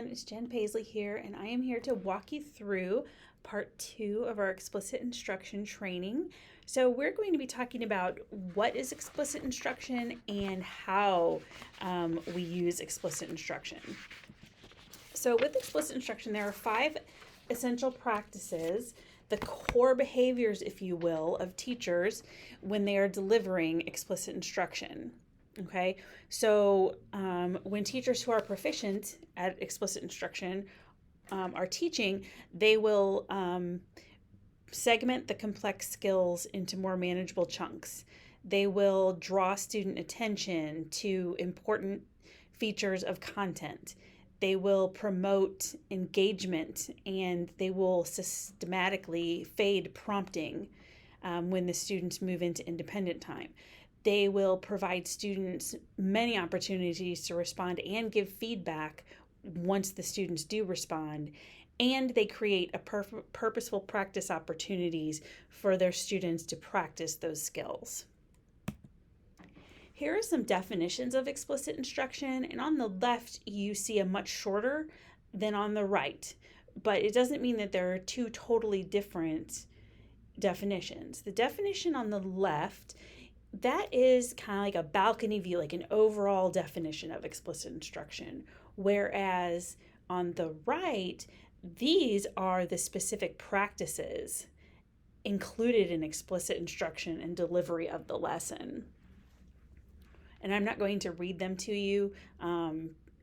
It's Jen Paisley here, and I am here to walk you through part 2 of our explicit instruction training. So we're going to be talking about what is explicit instruction and how we use explicit instruction. So with explicit instruction, there are 5 essential practices, the core behaviors, if you will, of teachers when they are delivering explicit instruction. Okay, so when teachers who are proficient at explicit instruction are teaching, they will segment the complex skills into more manageable chunks. They will draw student attention to important features of content. They will promote engagement, and they will systematically fade prompting when the students move into independent time. They will provide students many opportunities to respond and give feedback once the students do respond. And they create a purposeful practice opportunities for their students to practice those skills. Here are some definitions of explicit instruction, and on the left you see a much shorter than on the right, but it doesn't mean that there are two totally different definitions. The definition on the left, that is kind of like a balcony view, like an overall definition of explicit instruction, whereas on the right, these are the specific practices included in explicit instruction and delivery of the lesson. And I'm not going to read them to you.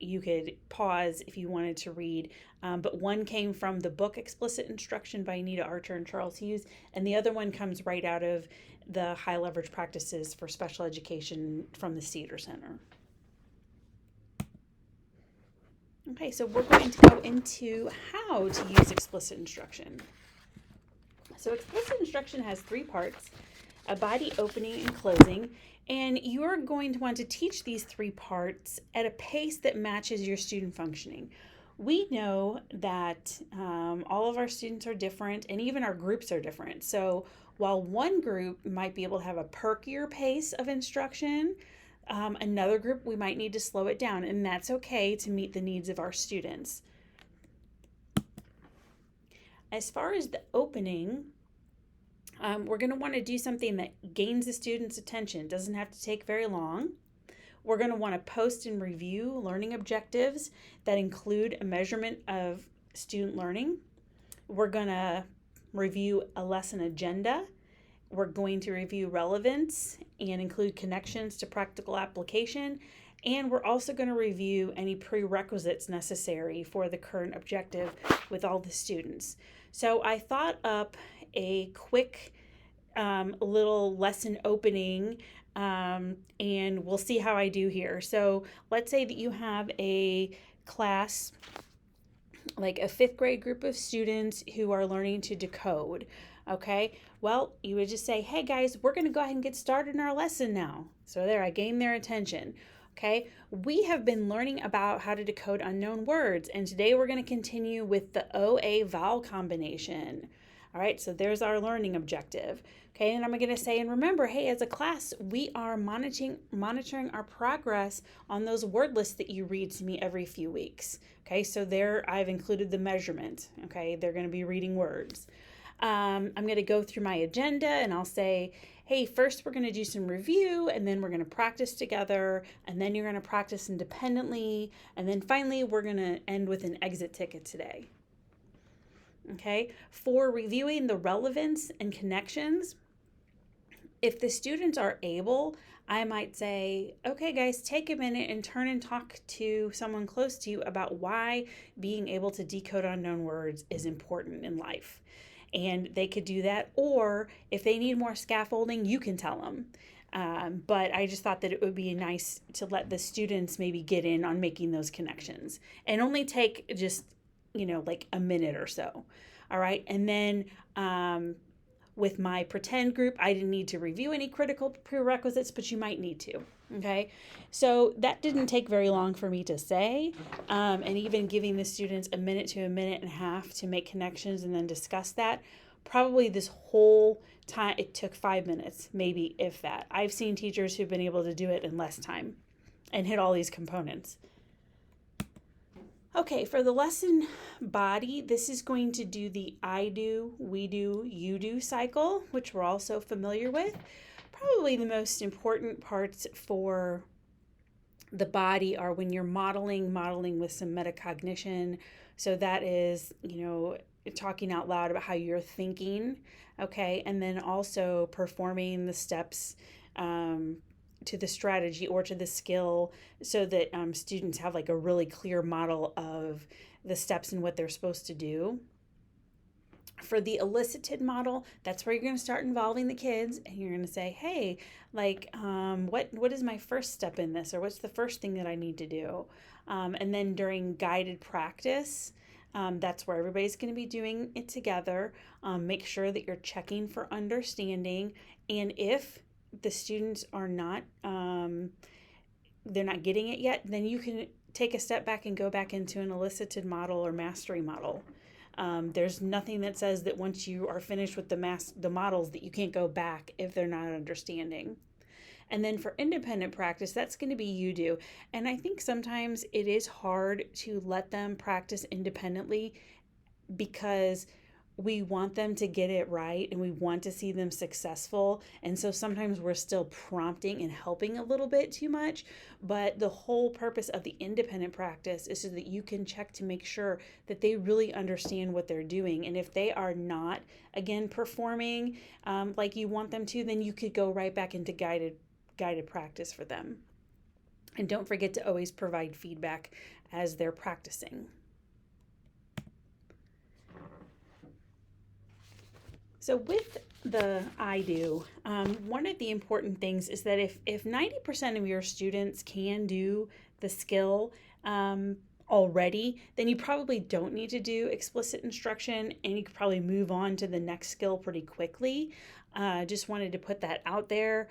You could pause if you wanted to read, but one came from the book Explicit Instruction by Anita Archer and Charles Hughes, and the other one comes right out of the High Leverage Practices for Special Education from the Cedar Center. Okay, so we're going to go into how to use explicit instruction. So explicit instruction has 3 parts: a body opening and closing, and you're going to want to teach these 3 parts at a pace that matches your student functioning. We know that all of our students are different, and even our groups are different. So while one group might be able to have a perkier pace of instruction, another group we might need to slow it down, and that's okay to meet the needs of our students. As far as the opening, we're going to want to do something that gains the student's attention. It doesn't have to take very long. We're going to want to post and review learning objectives that include a measurement of student learning. We're going to review a lesson agenda. We're going to review relevance and include connections to practical application. And we're also going to review any prerequisites necessary for the current objective with all the students. So I thought up a quick little lesson opening, and we'll see how I do here. So let's say that you have a class, like a 5th grade group of students who are learning to decode. Okay, well, you would just say, hey guys, we're going to go ahead and get started in our lesson now. So there, I gained their attention. Okay, we have been learning about how to decode unknown words, and today we're going to continue with the OA vowel combination. All right, so there's our learning objective. Okay, and I'm going to say, and remember, hey, as a class, we are monitoring our progress on those word lists that you read to me every few weeks. Okay, so there I've included the measurement. Okay, they're going to be reading words. I'm going to go through my agenda, and I'll say, hey, first we're going to do some review, and then we're going to practice together, and then you're going to practice independently, and then finally we're going to end with an exit ticket today. Okay, for reviewing the relevance and connections, if the students are able, I might say, okay guys, take a minute and turn and talk to someone close to you about why being able to decode unknown words is important in life. And they could do that, or if they need more scaffolding, you can tell them. But I just thought that it would be nice to let the students maybe get in on making those connections, and only take just, like a minute or so. All right. And then with my pretend group, I didn't need to review any critical prerequisites, but you might need to. Okay. So that didn't take very long for me to say. And even giving the students a minute to a minute and a half to make connections and then discuss that, probably this whole time, it took 5 minutes, maybe if that. I've seen teachers who've been able to do it in less time and hit all these components. Okay, for the lesson body, this is going to do the I do, we do, you do cycle, which we're also familiar with. Probably the most important parts for the body are when you're modeling with some metacognition. So that is, talking out loud about how you're thinking, okay, and then also performing the steps to the strategy or to the skill so that students have like a really clear model of the steps and what they're supposed to do. For the elicited model, that's where you're going to start involving the kids, and you're going to say, hey, like, what is my first step in this, or what's the first thing that I need to do? And then during guided practice, that's where everybody's going to be doing it together. Make sure that you're checking for understanding, and if the students are not they're not getting it yet, then you can take a step back and go back into an elicited model or mastery model. There's nothing that says that once you are finished with the models that you can't go back if they're not understanding. And then for independent practice, that's going to be you do. And I think sometimes it is hard to let them practice independently because we want them to get it right and we want to see them successful. And so sometimes we're still prompting and helping a little bit too much. But the whole purpose of the independent practice is so that you can check to make sure that they really understand what they're doing. And if they are not, again, performing like you want them to, then you could go right back into guided practice for them. And don't forget to always provide feedback as they're practicing. So with the I do, one of the important things is that if 90% of your students can do the skill already, then you probably don't need to do explicit instruction, and you could probably move on to the next skill pretty quickly. Just wanted to put that out there.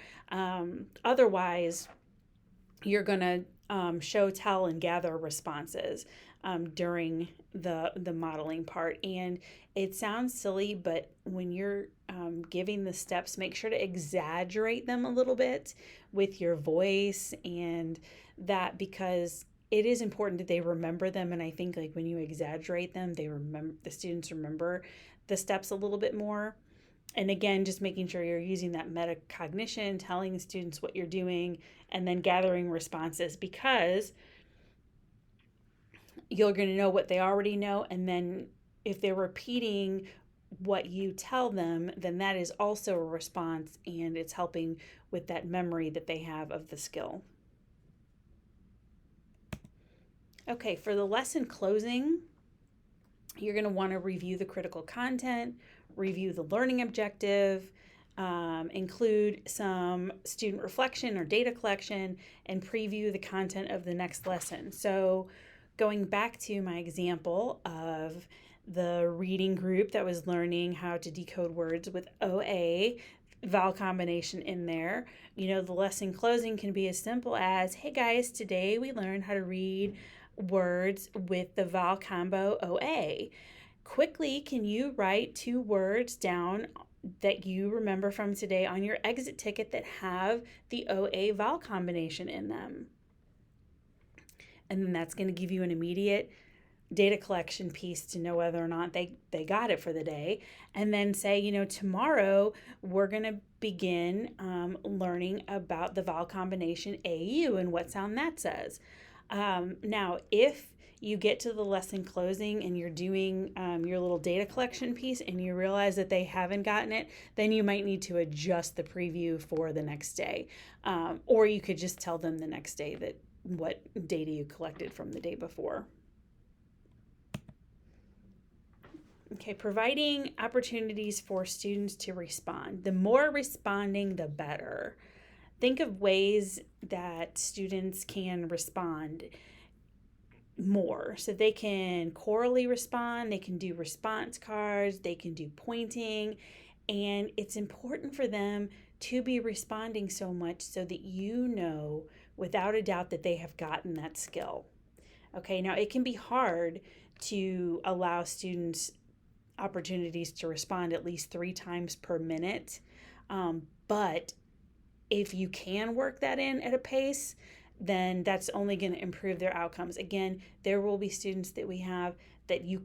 Otherwise, you're going to show, tell, and gather responses during the modeling part. And it sounds silly, but when you're giving the steps, make sure to exaggerate them a little bit with your voice and that, because it is important that they remember them. And I think like when you exaggerate them, the students remember the steps a little bit more. And again, just making sure you're using that metacognition, telling the students what you're doing, and then gathering responses, because you're going to know what they already know. And then if they're repeating what you tell them, then that is also a response, and it's helping with that memory that they have of the skill. Okay, for the lesson closing, you're going to want to review the critical content, review the learning objective, include some student reflection or data collection, and preview the content of the next lesson. So going back to my example of the reading group that was learning how to decode words with OA, vowel combination in there, the lesson closing can be as simple as, hey guys, today we learned how to read words with the vowel combo OA. Quickly, can you write 2 words down that you remember from today on your exit ticket that have the OA vowel combination in them? And then that's going to give you an immediate data collection piece to know whether or not they got it for the day. And then say, tomorrow we're going to begin learning about the vowel combination AU and what sound that says. Now, if you get to the lesson closing and you're doing your little data collection piece and you realize that they haven't gotten it, then you might need to adjust the preview for the next day. Or you could just tell them the next day that what data you collected from the day before. Okay, providing opportunities for students to respond. The more responding, the better. Think of ways that students can respond more. So they can chorally respond, they can do response cards, they can do pointing, and it's important for them to be responding so much so that you know without a doubt that they have gotten that skill. Okay, now it can be hard to allow students opportunities to respond at least 3 times per minute, but if you can work that in at a pace, then that's only going to improve their outcomes. Again, there will be students that we have that you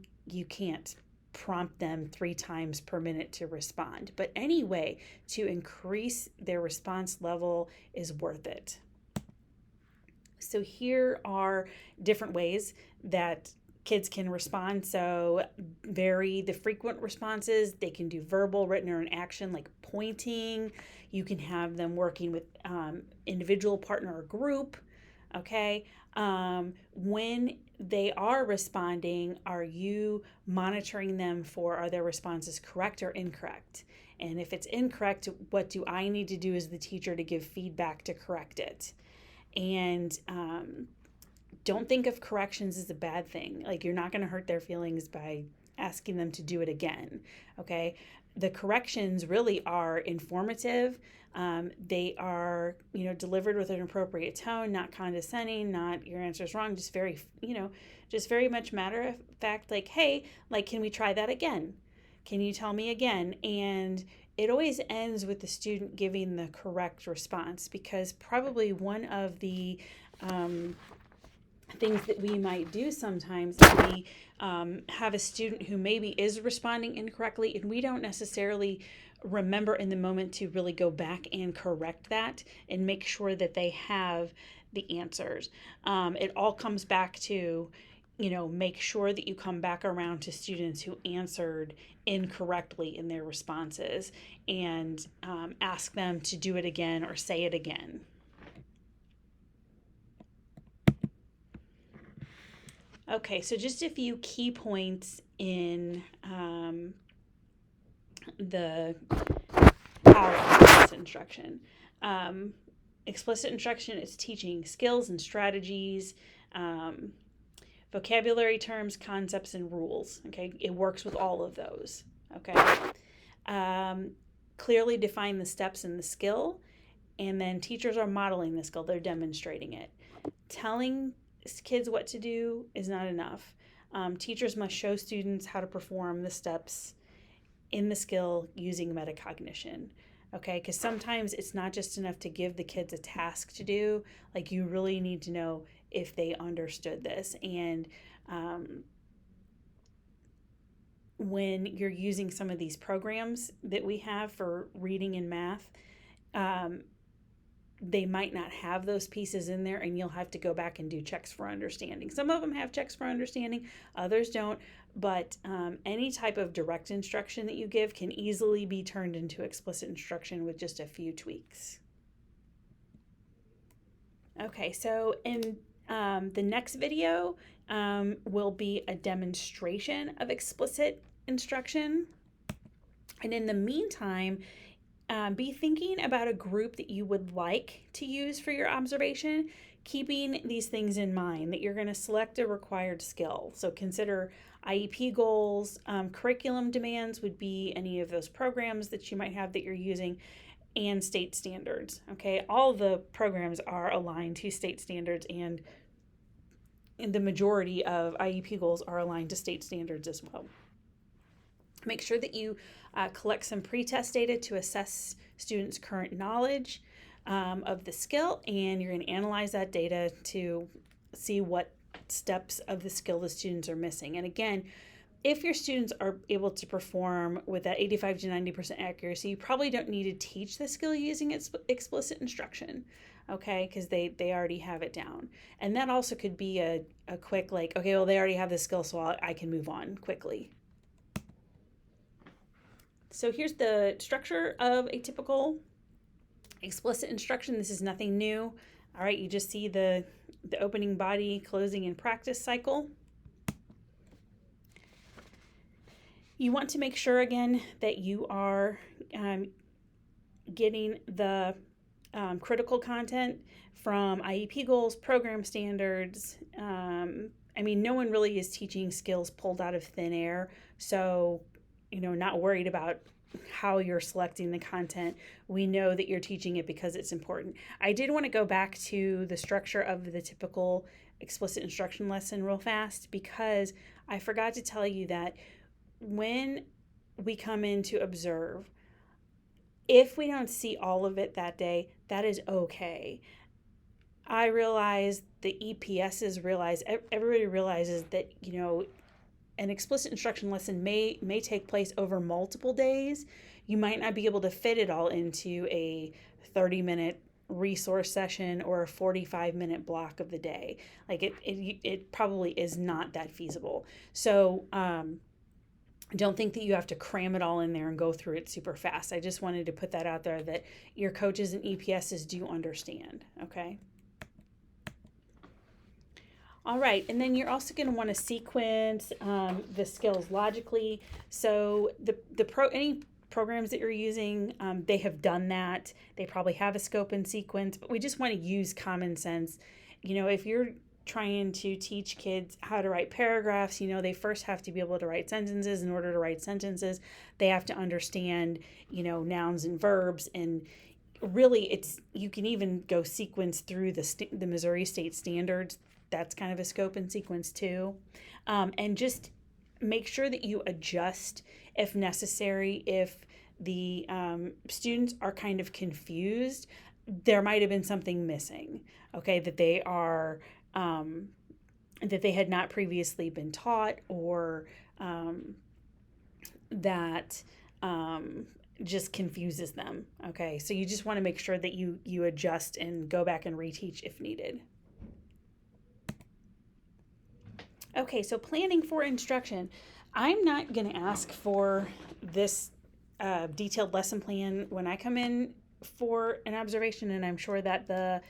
can't prompt them 3 times per minute to respond. But anyway, to increase their response level is worth it. So here are different ways that kids can respond. So vary the frequent responses. They can do verbal, written, or an action like pointing. You can have them working with individual, partner, or group. Okay. When they are responding, are you monitoring them for, are their responses correct or incorrect? And if it's incorrect, what do I need to do as the teacher to give feedback to correct it? And don't think of corrections as a bad thing. Like, you're not going to hurt their feelings by asking them to do it again. Okay. The corrections really are informative. They are, delivered with an appropriate tone, not condescending, not your answer's wrong, just very much matter of fact, like, hey, like, can we try that again? Can you tell me again? And it always ends with the student giving the correct response, because probably one of the things that we might do sometimes is we have a student who maybe is responding incorrectly, and we don't necessarily remember in the moment to really go back and correct that and make sure that they have the answers. It all comes back to, make sure that you come back around to students who answered incorrectly in their responses, and ask them to do it again or say it again. Okay, so just a few key points in the power of explicit instruction. Explicit instruction is teaching skills and strategies, vocabulary terms, concepts, and rules. Okay, it works with all of those. Okay, clearly define the steps in the skill, and then teachers are modeling the skill, they're demonstrating it. Telling kids what to do is not enough. Teachers must show students how to perform the steps in the skill using metacognition. Okay, because sometimes it's not just enough to give the kids a task to do. Like, you really need to know if they understood this. And when you're using some of these programs that we have for reading and math, they might not have those pieces in there, and you'll have to go back and do checks for understanding. Some of them have checks for understanding, others don't, but any type of direct instruction that you give can easily be turned into explicit instruction with just a few tweaks. Okay, so in the next video will be a demonstration of explicit instruction. And in the meantime, be thinking about a group that you would like to use for your observation, keeping these things in mind, that you're going to select a required skill. So consider IEP goals, curriculum demands would be any of those programs that you might have that you're using, and state standards. Okay, all the programs are aligned to state standards, and the majority of IEP goals are aligned to state standards as well. Make sure that you collect some pretest data to assess students' current knowledge of the skill, and you're going to analyze that data to see what steps of the skill the students are missing. And again, if your students are able to perform with that 85 to 90% accuracy, you probably don't need to teach the skill using explicit instruction, okay, because they already have it down. And that also could be a quick, like, okay, well, they already have the skill, so I can move on quickly. So here's the structure of a typical explicit instruction. This is nothing new. All right, you just see the opening, body, closing, and practice cycle. You want to make sure, again, that you are getting the critical content from IEP goals, program standards. No one really is teaching skills pulled out of thin air, so not worried about how you're selecting the content. We know that you're teaching it because it's important. I did want to go back to the structure of the typical explicit instruction lesson real fast, because I forgot to tell you that when we come in to observe, if we don't see all of it that day, that is okay. I realize, the EPSs realize, everybody realizes that, an explicit instruction lesson may take place over multiple days. You might not be able to fit it all into a 30-minute resource session or a 45-minute block of the day. Like it probably is not that feasible. So don't think that you have to cram it all in there and go through it super fast. I just wanted to put that out there, that your coaches and EPSs do understand. Okay. All right, and then you're also going to want to sequence the skills logically. So any programs that you're using, they have done that. They probably have a scope and sequence, but we just want to use common sense. If you're trying to teach kids how to write paragraphs, they first have to be able to write sentences. In order to write sentences, they have to understand, nouns and verbs. And really, you can even go sequence through the Missouri State Standards. That's kind of a scope and sequence too. And just make sure that you adjust if necessary. If the students are kind of confused, there might have been something missing, okay, that they had not previously been taught, or that just confuses them, okay? So you just want to make sure that you adjust and go back and reteach if needed. Okay, so planning for instruction. I'm not going to ask for this detailed lesson plan when I come in for an observation, and I'm sure that the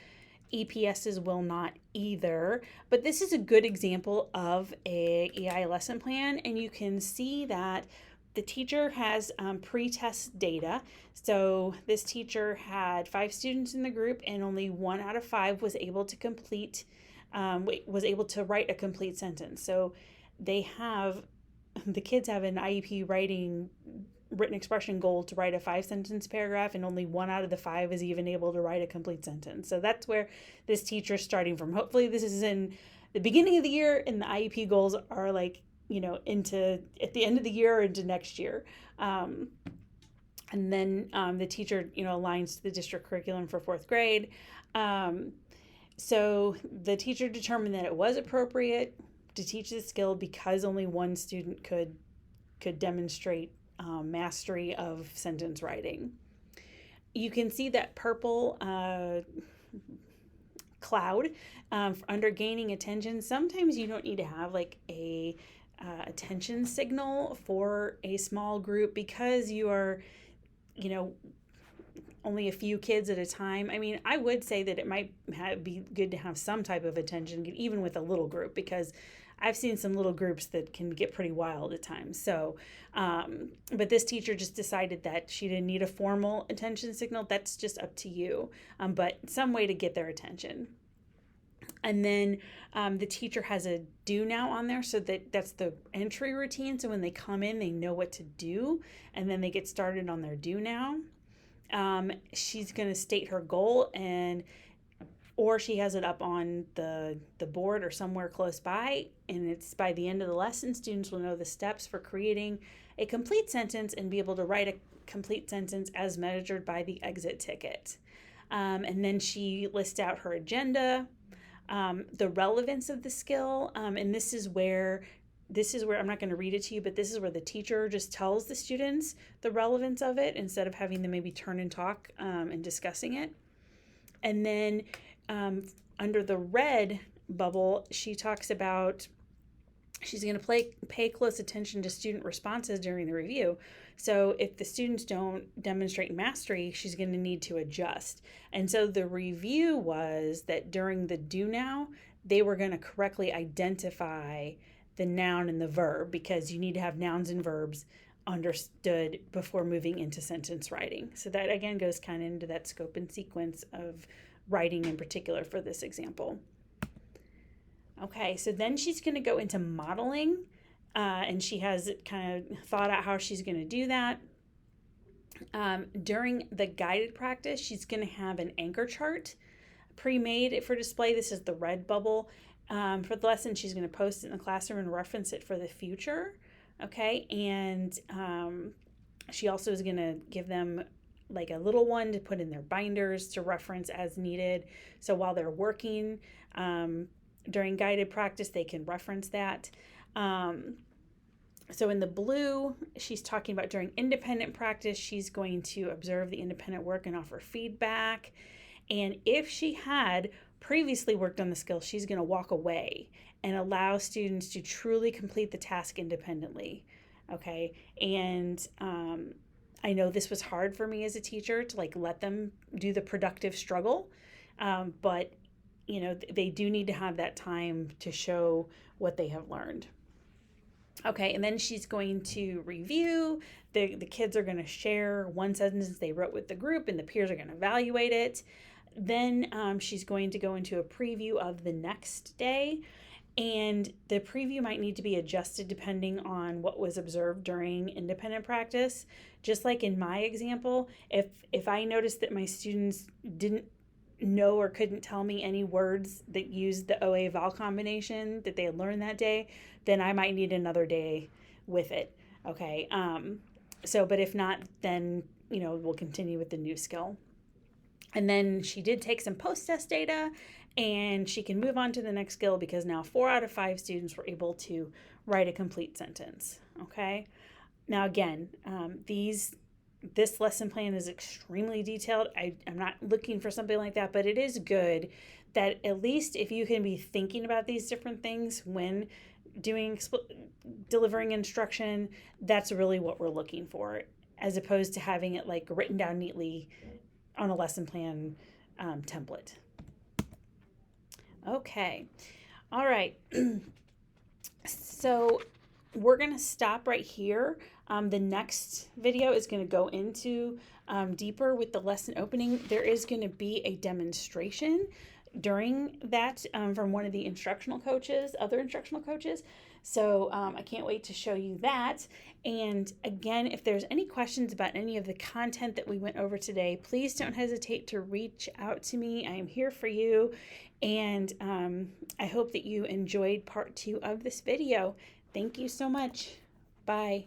EPSs will not either. But this is a good example of a EI lesson plan, and you can see that the teacher has pre-test data. So this teacher had 5 students in the group, and only 1 out of 5 was able to write a complete sentence. So the kids have an IEP written expression goal to write a 5-sentence paragraph, and only 1 out of the 5 is even able to write a complete sentence. So that's where this teacher is starting from. Hopefully this is in the beginning of the year, and the IEP goals are like, at the end of the year or into next year. And then the teacher, aligns to the district curriculum for 4th grade. So the teacher determined that it was appropriate to teach this skill because only 1 student could demonstrate mastery of sentence writing. You can see that purple cloud under gaining attention. Sometimes you don't need to have like a attention signal for a small group because you are, only a few kids at a time. I mean, I would say that it might be good to have some type of attention, even with a little group, because I've seen some little groups that can get pretty wild at times. So, but this teacher just decided that she didn't need a formal attention signal. That's just up to you, but some way to get their attention. And then the teacher has a do now on there, so that's the entry routine. So when they come in, they know what to do, and then they get started on their do now. She's going to state her goal, or she has it up on the board or somewhere close by, and it's by the end of the lesson, students will know the steps for creating a complete sentence and be able to write a complete sentence as measured by the exit ticket. And then she lists out her agenda, the relevance of the skill, and this is where I'm not going to read it to you, but this is where the teacher just tells the students the relevance of it instead of having them maybe turn and talk and discussing it. And then under the red bubble, she talks about she's going to pay close attention to student responses during the review. So if the students don't demonstrate mastery, she's going to need to adjust. And so the review was that during the do now, they were going to correctly identify the noun and the verb, because you need to have nouns and verbs understood before moving into sentence writing. So that again goes kind of into that scope and sequence of writing in particular for this example. Okay, so then she's going to go into modeling, and she has kind of thought out how she's going to do that. During the guided practice, she's going to have an anchor chart pre-made for display. This is the red bubble. For the lesson, she's going to post it in the classroom and reference it for the future. Okay, and she also is going to give them like a little one to put in their binders to reference as needed. So while they're working during guided practice, they can reference that. So in the blue, she's talking about during independent practice, she's going to observe the independent work and offer feedback. And if she had previously worked on the skill, she's going to walk away and allow students to truly complete the task independently. Okay. And I know this was hard for me as a teacher to like let them do the productive struggle. But they do need to have that time to show what they have learned. Okay, and then she's going to review. The kids are going to share one sentence they wrote with the group, and the peers are going to evaluate it. Then she's going to go into a preview of the next day, and the preview might need to be adjusted depending on what was observed during independent practice. Just like in my example, if I noticed that my students didn't know or couldn't tell me any words that used the OA vowel combination that they had learned that day, then I might need another day with it. Okay. But if not, then, we'll continue with the new skill. And then she did take some post-test data, and she can move on to the next skill because now 4 out of 5 students were able to write a complete sentence. Okay. Now, again, this lesson plan is extremely detailed. I'm not looking for something like that, but it is good that at least if you can be thinking about these different things when delivering instruction, that's really what we're looking for, as opposed to having it like written down neatly on a lesson plan template. Okay. All right. So we're going to stop right here. The next video is going to go into deeper with the lesson opening. There is going to be a demonstration during that from one of the other instructional coaches. So I can't wait to show you that. And again, if there's any questions about any of the content that we went over today, please don't hesitate to reach out to me. I am here for you. And I hope that you enjoyed part 2 of this video. Thank you so much. Bye.